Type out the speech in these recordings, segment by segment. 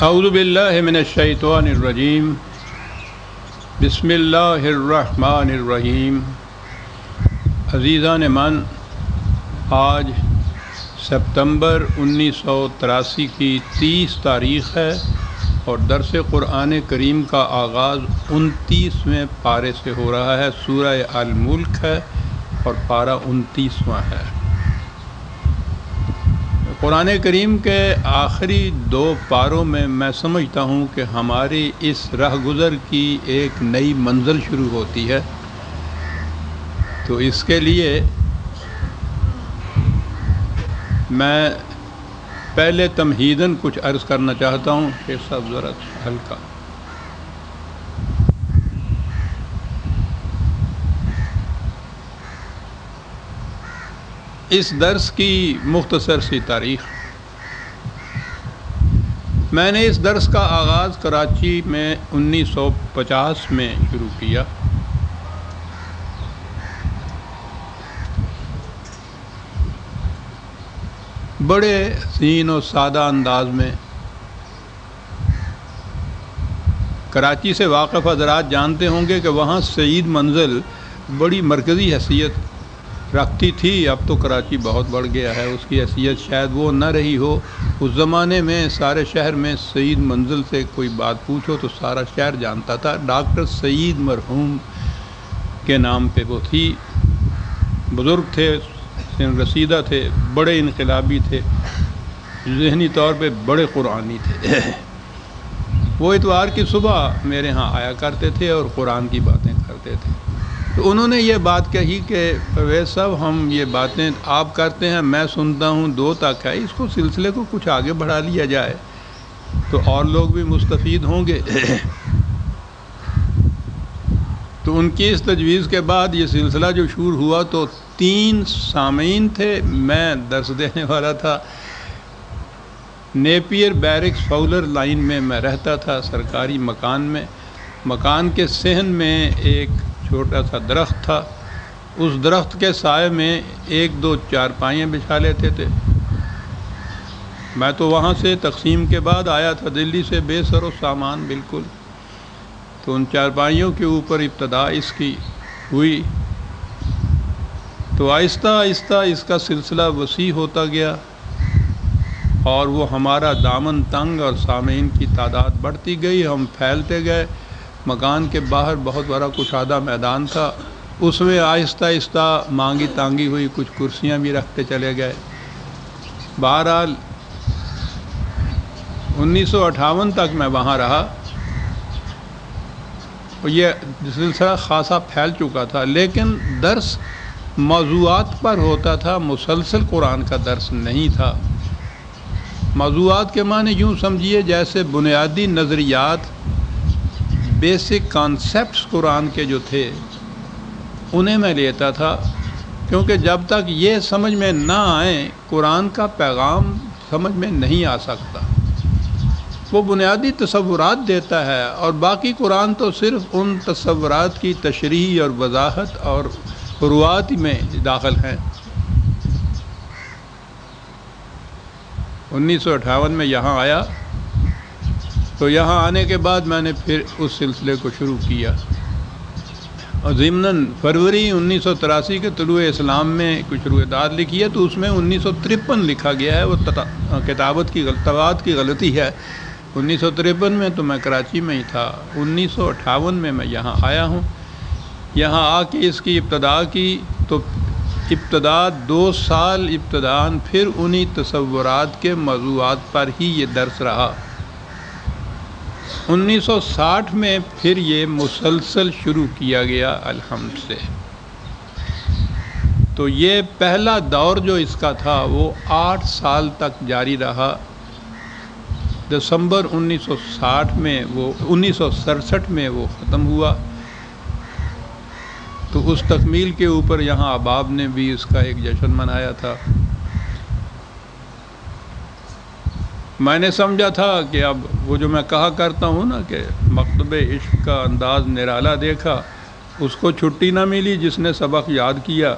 اعوذ باللہ من الشیطان الرجیم بسم اللہ الرحمن الرحیم۔ عزیزان من، آج سپتمبر 1983 کی 30 تاریخ ہے اور درس قرآن کریم کا آغاز 29ویں پارے سے ہو رہا ہے۔ سورہ الملک ہے اور پارہ 29واں ہے۔ قرآن کریم کے آخری 2 پاروں میں سمجھتا ہوں کہ ہماری اس رہ گزر کی ایک نئی منزل شروع ہوتی ہے، تو اس کے لیے میں پہلے تمہیداً کچھ عرض کرنا چاہتا ہوں۔ شیخ صاحب ذرا ہلکا۔ اس درس کی مختصر سی تاریخ، میں نے اس درس کا آغاز کراچی میں 1950 میں شروع کیا۔ بڑے حسین و سادہ انداز میں۔ کراچی سے واقف حضرات جانتے ہوں گے کہ وہاں سعید منزل بڑی مرکزی حیثیت رکھتی تھی۔ اب تو کراچی بہت بڑھ گیا ہے، اس کی حیثیت شاید وہ نہ رہی ہو۔ اس زمانے میں سارے شہر میں سعید منزل سے کوئی بات پوچھو تو سارا شہر جانتا تھا۔ ڈاکٹر سعید مرحوم کے نام پہ وہ تھی۔ بزرگ تھے، سن رسیدہ تھے، بڑے انقلابی تھے، ذہنی طور پہ بڑے قرآنی تھے۔ وہ اتوار کی صبح میرے ہاں آیا کرتے تھے اور قرآن کی باتیں کرتے تھے۔ تو انہوں نے یہ بات کہی کہ پرویز صاحب، ہم یہ باتیں آپ کرتے ہیں، میں سنتا ہوں 2 تک ہے، اس کو سلسلے کو کچھ آگے بڑھا لیا جائے تو اور لوگ بھی مستفید ہوں گے۔ تو ان کی اس تجویز کے بعد یہ سلسلہ جو شروع ہوا تو 3 سامعین تھے، میں درس دینے والا تھا۔ نیپیر بیرکس فاؤلر لائن میں رہتا تھا، سرکاری مکان میں۔ مکان کے صحن میں ایک چھوٹا سا درخت تھا، اس درخت کے سائے میں 1-2 چارپائیاں بچھا لیتے تھے۔ میں تو وہاں سے تقسیم کے بعد آیا تھا، دلی سے بے سر و سامان بالکل۔ تو ان چارپائیوں کے اوپر ابتدا اس کی ہوئی، تو آہستہ آہستہ اس کا سلسلہ وسیع ہوتا گیا اور وہ ہمارا دامن تنگ اور سامعین کی تعداد بڑھتی گئی، ہم پھیلتے گئے۔ مکان کے باہر بہت بڑا کشادہ میدان تھا، اس میں آہستہ آہستہ مانگی تانگی ہوئی کچھ کرسیاں بھی رکھتے چلے گئے۔ بہرحال 1958 تک میں وہاں رہا اور یہ سلسلہ خاصا پھیل چکا تھا، لیکن درس موضوعات پر ہوتا تھا، مسلسل قرآن کا درس نہیں تھا۔ موضوعات کے معنی یوں سمجھیے جیسے بنیادی نظریات، بیسک کانسیپٹس قرآن کے جو تھے انہیں میں لیتا تھا، کیونکہ جب تک یہ سمجھ میں نہ آئیں قرآن کا پیغام سمجھ میں نہیں آ سکتا۔ وہ بنیادی تصورات دیتا ہے اور باقی قرآن تو صرف ان تصورات کی تشریح اور وضاحت اور فروعات میں داخل ہیں۔ 1958 میں یہاں آیا، تو یہاں آنے کے بعد میں نے پھر اس سلسلے کو شروع کیا اور ضمناً فروری 1983 کے طلوع اسلام میں کچھ روایات لکھی ہے، تو اس میں 1953 لکھا گیا ہے، وہ کتابت کی غلطی ہے۔ 1953 میں تو میں کراچی میں ہی تھا، 1958 میں یہاں آیا ہوں۔ یہاں آ کے اس کی ابتدا کی تو ابتدا 2 سال ابتداً پھر انہی تصورات کے موضوعات پر ہی یہ درس رہا۔ 1960 میں پھر یہ مسلسل شروع کیا گیا الحمد سے۔ تو یہ پہلا دور جو اس کا تھا وہ 8 سال تک جاری رہا۔ دسمبر 1967 میں وہ ختم ہوا۔ تو اس تکمیل کے اوپر یہاں احباب نے بھی اس کا ایک جشن منایا تھا۔ میں نے سمجھا تھا کہ اب وہ جو میں کہا کرتا ہوں نا کہ مکتب عشق کا انداز نرالا دیکھا، اس کو چھٹی نہ ملی جس نے سبق یاد کیا۔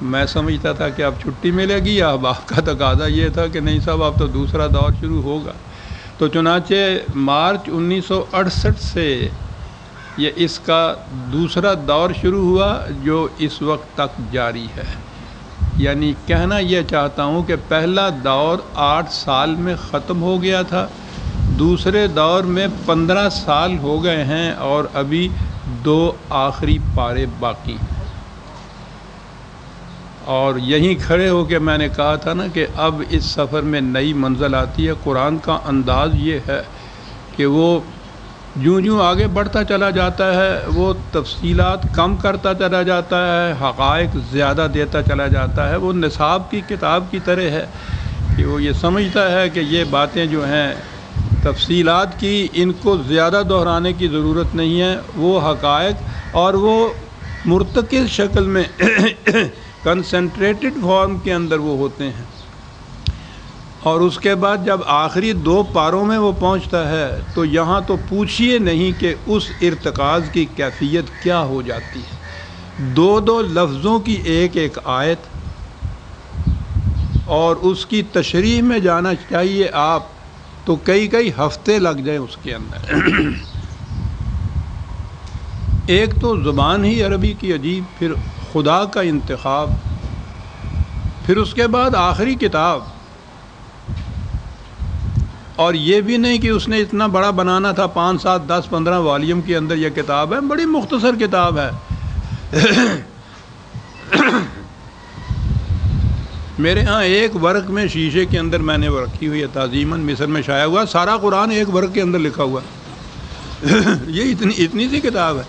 میں سمجھتا تھا کہ اب چھٹی ملے گی، احباب کا تقاضا یہ تھا کہ نہیں صاحب اب تو دوسرا دور شروع ہوگا۔ تو چنانچہ مارچ 1968 سے یہ اس کا دوسرا دور شروع ہوا جو اس وقت تک جاری ہے۔ یعنی کہنا یہ چاہتا ہوں کہ پہلا دور 8 سال میں ختم ہو گیا تھا، دوسرے دور میں 15 سال ہو گئے ہیں اور ابھی 2 آخری پارے باقی ہیں۔ اور یہیں کھڑے ہو کے میں نے کہا تھا نا کہ اب اس سفر میں نئی منزل آتی ہے۔ قرآن کا انداز یہ ہے کہ وہ جوں آگے بڑھتا چلا جاتا ہے وہ تفصیلات کم کرتا چلا جاتا ہے، حقائق زیادہ دیتا چلا جاتا ہے۔ وہ نصاب کی کتاب کی طرح ہے کہ وہ یہ سمجھتا ہے کہ یہ باتیں جو ہیں تفصیلات کی، ان کو زیادہ دہرانے کی ضرورت نہیں ہے۔ وہ حقائق اور وہ مرتکز شکل میں کنسنٹریٹڈ فارم کے اندر وہ ہوتے ہیں، اور اس کے بعد جب آخری 2 پاروں میں وہ پہنچتا ہے تو یہاں تو پوچھئے نہیں کہ اس ارتکاز کی کیفیت کیا ہو جاتی ہے۔ 2 لفظوں کی ایک آیت، اور اس کی تشریح میں جانا چاہیے آپ تو کئی ہفتے لگ جائیں اس کے اندر۔ ایک تو زبان ہی عربی کی عجیب، پھر خدا کا انتخاب، پھر اس کے بعد آخری کتاب، اور یہ بھی نہیں کہ اس نے اتنا بڑا بنانا تھا، 5 7 10 15 والیوم کے اندر یہ کتاب ہے، بڑی مختصر کتاب ہے۔ میرے ہاں ایک ورق میں شیشے کے اندر میں نے وہ رکھی ہوئی ہے، تعظیماً مصر میں شائع ہوا، سارا قرآن ایک ورق کے اندر لکھا ہوا ہے۔ یہ اتنی سی کتاب ہے۔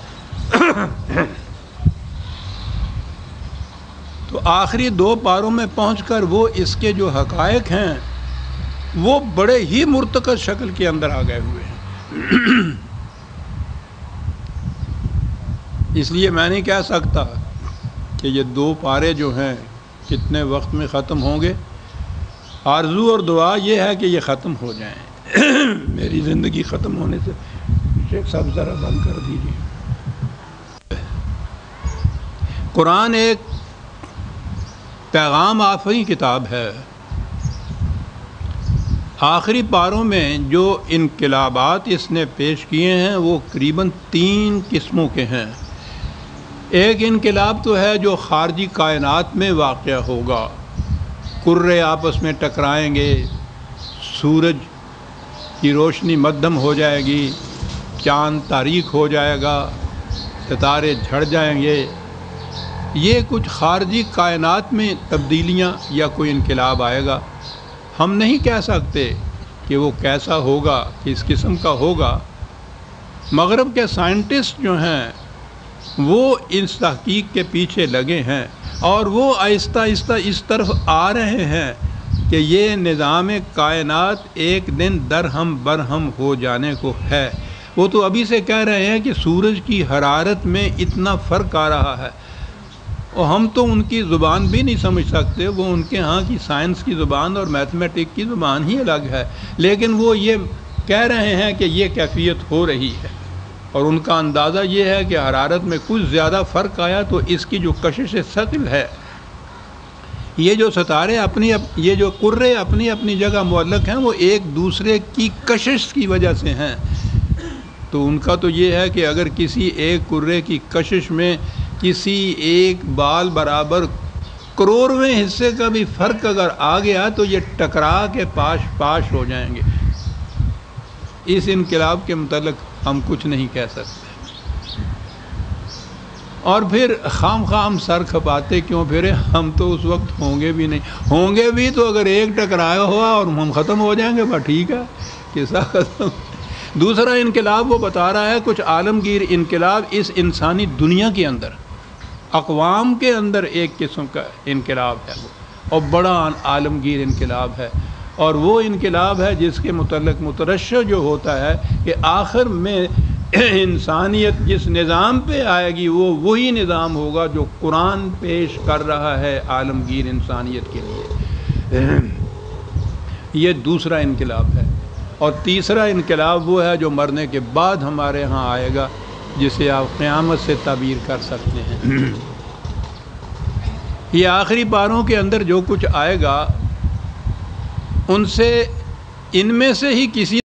تو آخری 2 پاروں میں پہنچ کر وہ اس کے جو حقائق ہیں وہ بڑے ہی مرتکز شکل کے اندر آ گئے ہوئے ہیں۔ اس لیے میں نہیں کہہ سکتا کہ یہ 2 پارے جو ہیں کتنے وقت میں ختم ہوں گے۔ آرزو اور دعا یہ ہے کہ یہ ختم ہو جائیں، میری زندگی ختم ہونے سے۔ شیخ صاحب ذرا بند کر دیجیے۔ قرآن ایک پیغام آفریں کتاب ہے۔ آخری پاروں میں جو انقلابات اس نے پیش کیے ہیں وہ قریباً 3 قسموں کے ہیں۔ ایک انقلاب تو ہے جو خارجی کائنات میں واقع ہوگا، کرے آپس میں ٹکرائیں گے، سورج کی روشنی مدھم ہو جائے گی، چاند تاریک ہو جائے گا، ستارے جھڑ جائیں گے۔ یہ کچھ خارجی کائنات میں تبدیلیاں یا کوئی انقلاب آئے گا۔ ہم نہیں کہہ سکتے کہ وہ کیسا ہوگا، کس قسم کا ہوگا۔ مغرب کے سائنٹسٹ جو ہیں وہ اس تحقیق کے پیچھے لگے ہیں، اور وہ آہستہ آہستہ اس طرف آ رہے ہیں کہ یہ نظام کائنات ایک دن درہم برہم ہو جانے کو ہے۔ وہ تو ابھی سے کہہ رہے ہیں کہ سورج کی حرارت میں اتنا فرق آ رہا ہے، اور ہم تو ان کی زبان بھی نہیں سمجھ سکتے۔ وہ ان کے ہاں کی سائنس کی زبان اور میتھمیٹک کی زبان ہی الگ ہے، لیکن وہ یہ کہہ رہے ہیں کہ یہ کیفیت ہو رہی ہے، اور ان کا اندازہ یہ ہے کہ حرارت میں کچھ زیادہ فرق آیا تو اس کی جو کشش ثقل ہے، یہ جو ستارے یہ جو کرے اپنی اپنی جگہ معلق ہیں، وہ ایک دوسرے کی کشش کی وجہ سے ہیں۔ تو ان کا تو یہ ہے کہ اگر کسی ایک کرے کی کشش میں کسی ایک بال برابر کروڑویں حصے کا بھی فرق اگر آ گیا تو یہ ٹکرا کے پاش ہو جائیں گے۔ اس انقلاب کے متعلق ہم کچھ نہیں کہہ سکتے، اور پھر خام سر کھپاتے کیوں پھرے؟ ہم تو اس وقت ہوں گے بھی نہیں، ہوں گے بھی تو اگر ایک ٹکرایا ہوا اور ہم ختم ہو جائیں گے، بس ٹھیک ہے، قصہ ختم۔ دوسرا انقلاب وہ بتا رہا ہے، کچھ عالمگیر انقلاب اس انسانی دنیا کے اندر، اقوام کے اندر ایک قسم کا انقلاب ہے وہ، اور بڑا عالمگیر انقلاب ہے، اور وہ انقلاب ہے جس کے متعلق مترشح جو ہوتا ہے کہ آخر میں انسانیت جس نظام پہ آئے گی وہ وہی نظام ہوگا جو قرآن پیش کر رہا ہے عالمگیر انسانیت کے لیے۔ یہ دوسرا انقلاب ہے، اور تیسرا انقلاب وہ ہے جو مرنے کے بعد ہمارے ہاں آئے گا، جسے آپ قیامت سے تعبیر کر سکتے ہیں۔ یہ آخری پاروں کے اندر جو کچھ آئے گا ان میں سے ہی کسی